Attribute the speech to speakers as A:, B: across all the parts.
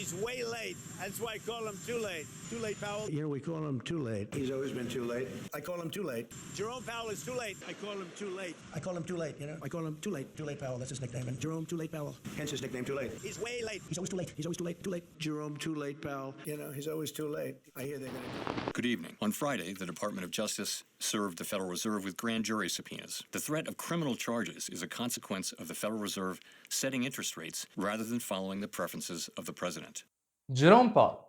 A: He's way late. That's why I call him too late. Too late, Powell.
B: You know, we call him too late. He's always been too late. I call him too late.
A: Jerome Powell is too late. I call him too late.
B: I call him too late, you know? I call him too late. Too late Powell, that's his nickname. And Jerome, too late Powell. Hence his nickname, too late.
A: He's way late.
B: He's always too late. He's always too late. Too late. Jerome, too late, pal. You know, he's always too late. I hear they're going to...
C: Good evening. On Friday, the Department of Justice served the Federal Reserve with grand jury subpoenas. The threat of criminal charges is a consequence of the Federal Reserve setting interest rates rather than following the preferences of the president.
D: Jerome Powell,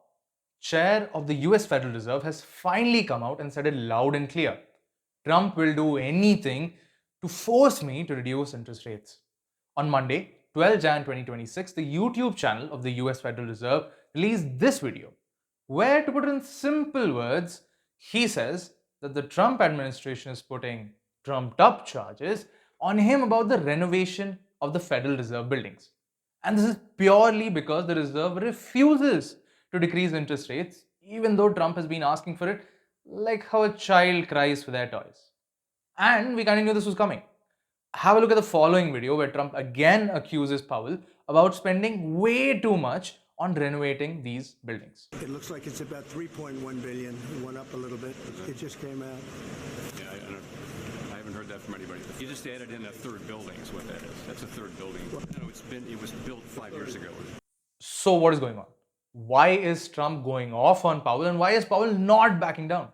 D: chair of the US Federal Reserve, has finally come out and said it loud and clear. Trump will do anything to force me to reduce interest rates. On Monday, 12 Jan 2026, the YouTube channel of the US Federal Reserve released this video, where, to put it in simple words, he says that the Trump administration is putting trumped-up charges on him about the renovation of the Federal Reserve buildings. And this is purely because the Reserve refuses to decrease interest rates, even though Trump has been asking for it like how a child cries for their toys. And we kind of knew this was coming. Have a look at the following video where Trump again accuses Powell about spending way too much on renovating these buildings.
B: It looks like it's about $3.1 billion. It went up a little bit. It just came out.
E: Yeah, I haven't heard that from anybody. You just added in a third building is what that is. That's a third building. No, it was built 5 years ago.
D: So what is going on? Why is Trump going off on Powell and why is Powell not backing down?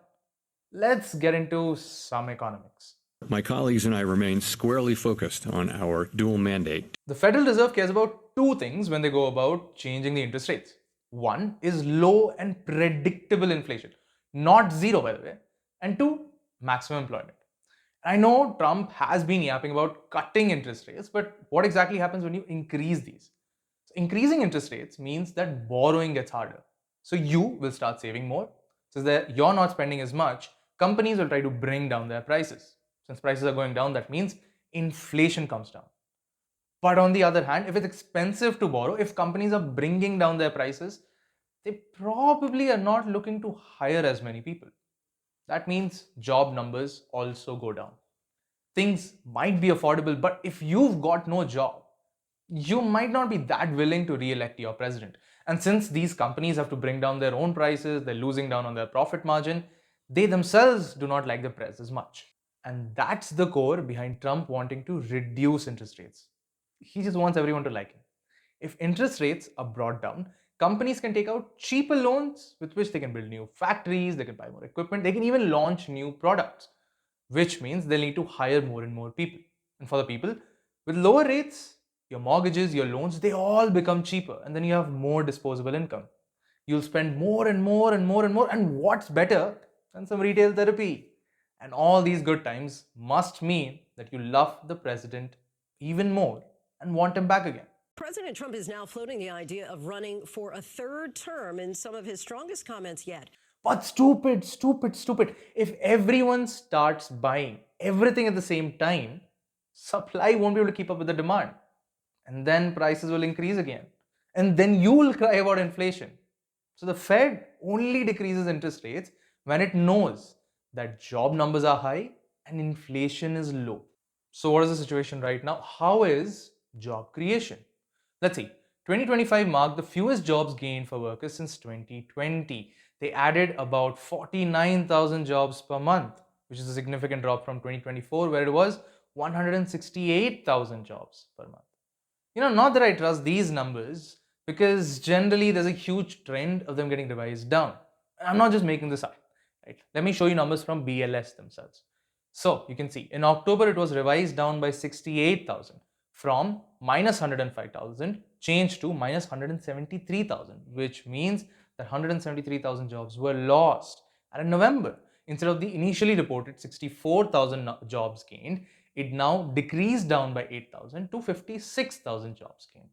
D: Let's get into some economics.
C: My colleagues and I remain squarely focused on our dual mandate.
D: The Federal Reserve cares about two things when they go about changing the interest rates. One is low and predictable inflation, not zero by the way. And two, maximum employment. I know Trump has been yapping about cutting interest rates, but what exactly happens when you increase these? So increasing interest rates means that borrowing gets harder. So you will start saving more. Since you're not spending as much, companies will try to bring down their prices. Since prices are going down, that means inflation comes down. But on the other hand, if it's expensive to borrow, if companies are bringing down their prices, they probably are not looking to hire as many people. That means job numbers also go down. Things might be affordable, but if you've got no job, you might not be that willing to re-elect your president. And since these companies have to bring down their own prices, they're losing down on their profit margin, they themselves do not like the press as much. And that's the core behind Trump wanting to reduce interest rates. He just wants everyone to like him. If interest rates are brought down, companies can take out cheaper loans with which they can build new factories, they can buy more equipment, they can even launch new products, which means they'll need to hire more and more people. And for the people, with lower rates, your mortgages, your loans, they all become cheaper and then you have more disposable income. You'll spend more and more and more and more, and what's better than some retail therapy? And all these good times must mean that you love the president even more and want him back again.
F: President Trump is now floating the idea of running for a third term in some of his strongest comments yet.
D: But stupid. If everyone starts buying everything at the same time, supply won't be able to keep up with the demand. And then prices will increase again. And then you will cry about inflation. So the Fed only decreases interest rates when it knows that job numbers are high and inflation is low. So what is the situation right now? How is job creation? Let's see. 2025 marked the fewest jobs gained for workers since 2020. They added about 49,000 jobs per month, which is a significant drop from 2024, where it was 168,000 jobs per month. Not that I trust these numbers, because generally there's a huge trend of them getting revised down. I'm not just making this up. Right? Let me show you numbers from BLS themselves. So you can see in October it was revised down by 68,000 from minus 105,000 changed to minus 173,000, which means that 173,000 jobs were lost. And in November, instead of the initially reported 64,000 jobs gained, it now decreased down by 8,000 to 56,000 jobs gained.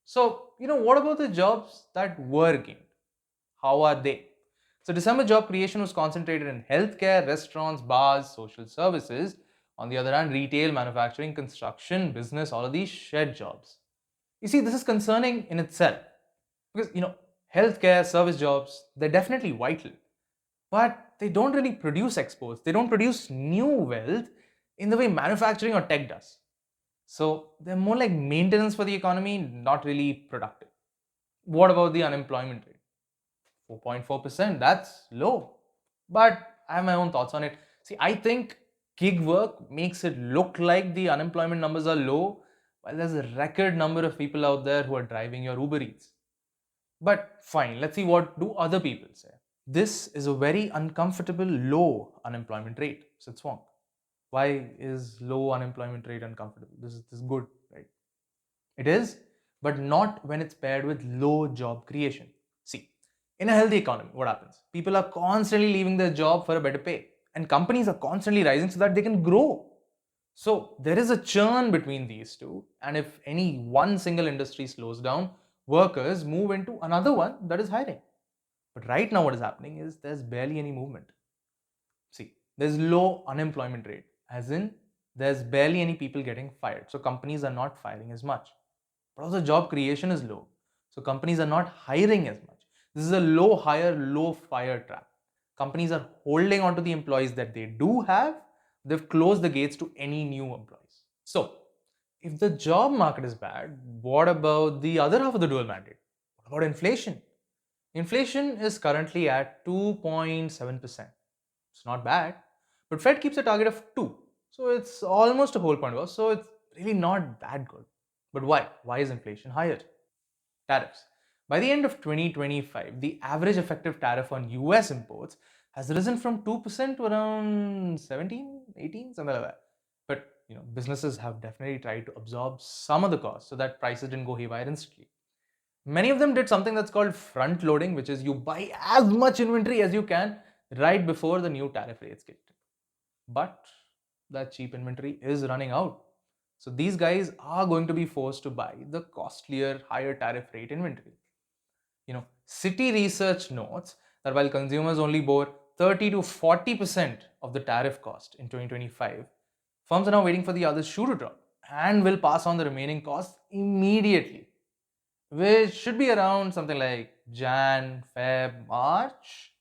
D: So, what about the jobs that were gained? How are they? So December job creation was concentrated in healthcare, restaurants, bars, social services. On the other hand, retail, manufacturing, construction, business, all of these shed jobs. You see, this is concerning in itself because, healthcare, service jobs, they're definitely vital, but they don't really produce exports. They don't produce new wealth in the way manufacturing or tech does. So they're more like maintenance for the economy, not really productive. What about the unemployment rate? 4.4%, that's low. But I have my own thoughts on it. See, I think gig work makes it look like the unemployment numbers are low, while there's a record number of people out there who are driving your Uber Eats. But fine, let's see what do other people say. This is a very uncomfortable low unemployment rate, said Swang. Why is low unemployment rate uncomfortable? This is good, right? It is, but not when it's paired with low job creation. See, in a healthy economy, what happens? People are constantly leaving their job for a better pay, and companies are constantly rising so that they can grow. So there is a churn between these two, and if any one single industry slows down, workers move into another one that is hiring. But right now, what is happening is there's barely any movement. See, there's low unemployment rate, as in there's barely any people getting fired. So companies are not firing as much. But also job creation is low. So companies are not hiring as much. This is a low hire, low fire trap. Companies are holding on to the employees that they do have. They've closed the gates to any new employees. So if the job market is bad, what about the other half of the dual mandate? What about inflation? Inflation is currently at 2.7%. It's not bad, but Fed keeps a target of 2. So it's almost a whole point above. So it's really not that good. But why? Why is inflation higher? Tariffs. By the end of 2025, the average effective tariff on US imports has risen from 2% to around 17, 18, something like that. But businesses have definitely tried to absorb some of the costs so that prices didn't go haywire instantly. Many of them did something that's called front loading, which is you buy as much inventory as you can right before the new tariff rates kicked in. But that cheap inventory is running out. So these guys are going to be forced to buy the costlier, higher tariff rate inventory. City research notes that while consumers only bore 30 to 40% of the tariff cost in 2025, firms are now waiting for the other shoe to drop and will pass on the remaining costs immediately, which should be around something like Jan, Feb, March.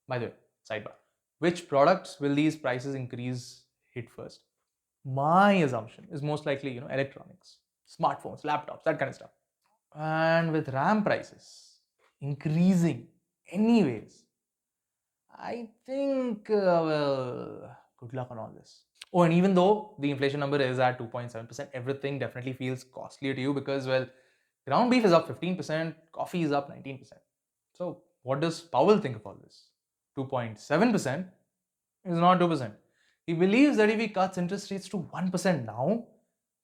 D: By the way, sidebar. Which products will these prices increase hit first? My assumption is most likely, electronics, smartphones, laptops, that kind of stuff. And with RAM prices increasing anyways, I think, good luck on all this. Oh, and even though the inflation number is at 2.7%, everything definitely feels costlier to you because, ground beef is up 15%, coffee is up 19%. So, what does Powell think of all this? 2.7% is not 2%. He believes that if he cuts interest rates to 1% now,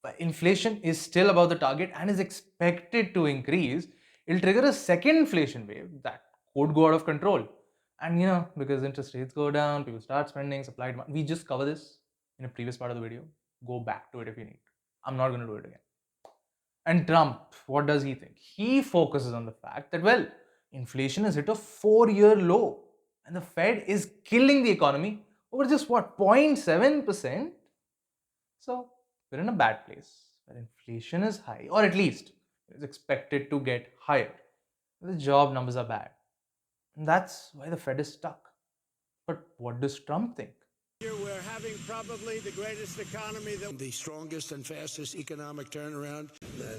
D: but inflation is still above the target and is expected to increase, it'll trigger a second inflation wave that could go out of control. And because interest rates go down, people start spending, supply demand. We just cover this in a previous part of the video. Go back to it if you need. I'm not going to do it again. And Trump, what does he think? He focuses on the fact that, inflation has hit a 4-year low and the Fed is killing the economy over just 0.7%. So we're in a bad place where inflation is high, or at least is expected to get higher. The job numbers are bad. And that's why the Fed is stuck. But what does Trump think?
A: We're having probably the greatest economy, the strongest and fastest economic turnaround.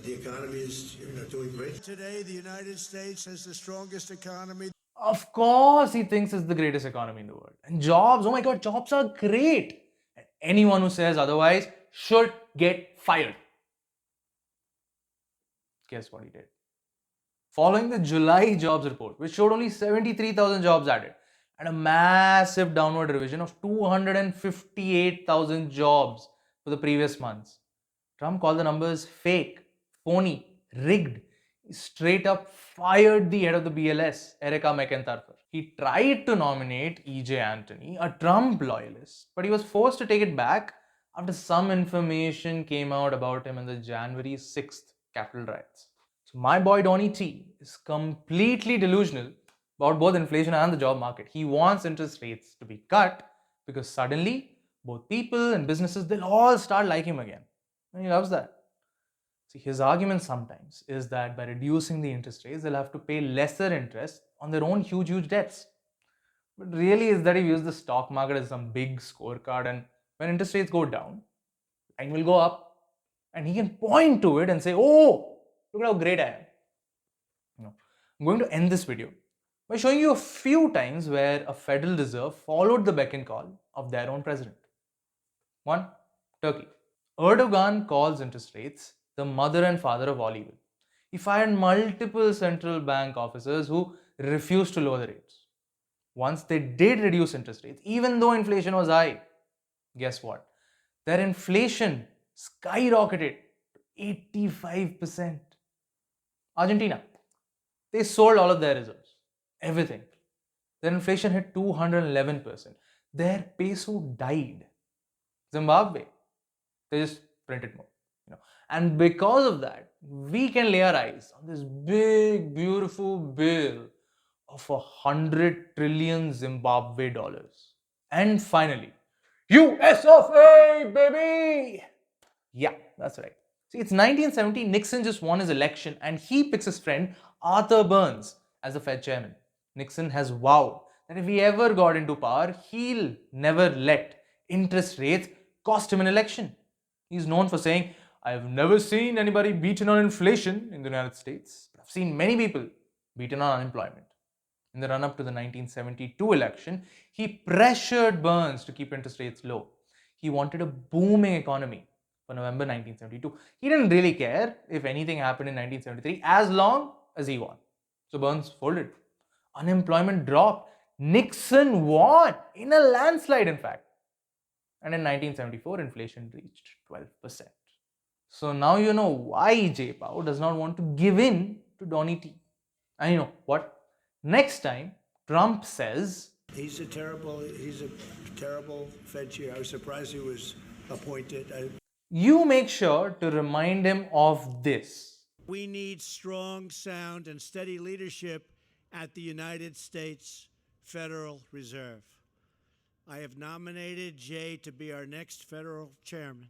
B: The economy is doing great.
A: Today, the United States has the strongest economy.
D: Of course, he thinks it's the greatest economy in the world. And jobs, oh my god, jobs are great. And anyone who says otherwise should get fired. Guess what he did? Following the July jobs report, which showed only 73,000 jobs added, and a massive downward revision of 258,000 jobs for the previous months, Trump called the numbers fake, phony, rigged. He straight up fired the head of the BLS, Erica McIntyre. He tried to nominate E.J. Antony, a Trump loyalist, but he was forced to take it back after some information came out about him in the January 6th Capitol riots. So my boy Donny T is completely delusional about both inflation and the job market. He wants interest rates to be cut because suddenly both people and businesses, they'll all start liking him again. And he loves that. See, his argument sometimes is that by reducing the interest rates, they'll have to pay lesser interest on their own huge debts. But really is that he views the stock market as some big scorecard, and when interest rates go down, line will go up, and he can point to it and say, oh, look at how great I am. I'm going to end this video by showing you a few times where a Federal Reserve followed the beck and call of their own president. 1. Turkey. Erdogan calls interest rates the mother and father of all evil. He fired multiple central bank officers who refused to lower the rates. Once they did reduce interest rates, even though inflation was high, guess what? Their inflation skyrocketed to 85%. Argentina. They sold all of their reserves. Everything. Their inflation hit 211%. Their peso died. Zimbabwe. They just printed more. And because of that, we can lay our eyes on this big, beautiful bill of 100 trillion Zimbabwe dollars. And finally, US of A, baby! Yeah, that's right. See, it's 1970, Nixon just won his election and he picks his friend Arthur Burns as the Fed chairman. Nixon has vowed that if he ever got into power, he'll never let interest rates cost him an election. He's known for saying, I've never seen anybody beaten on inflation in the United States, but I've seen many people beaten on unemployment. In the run-up to the 1972 election, he pressured Burns to keep interest rates low. He wanted a booming economy for November 1972. He didn't really care if anything happened in 1973 as long as he won. So Burns folded. Unemployment dropped. Nixon won in a landslide, in fact. And in 1974, inflation reached 12%. So now you know why J. Powell does not want to give in to Donny T. And you know what? Next time Trump says,
B: He's a terrible Fed chair. I was surprised he was appointed.
D: you make sure to remind him of this.
A: We need strong, sound, and steady leadership at the United States Federal Reserve. I have nominated Jay to be our next federal chairman.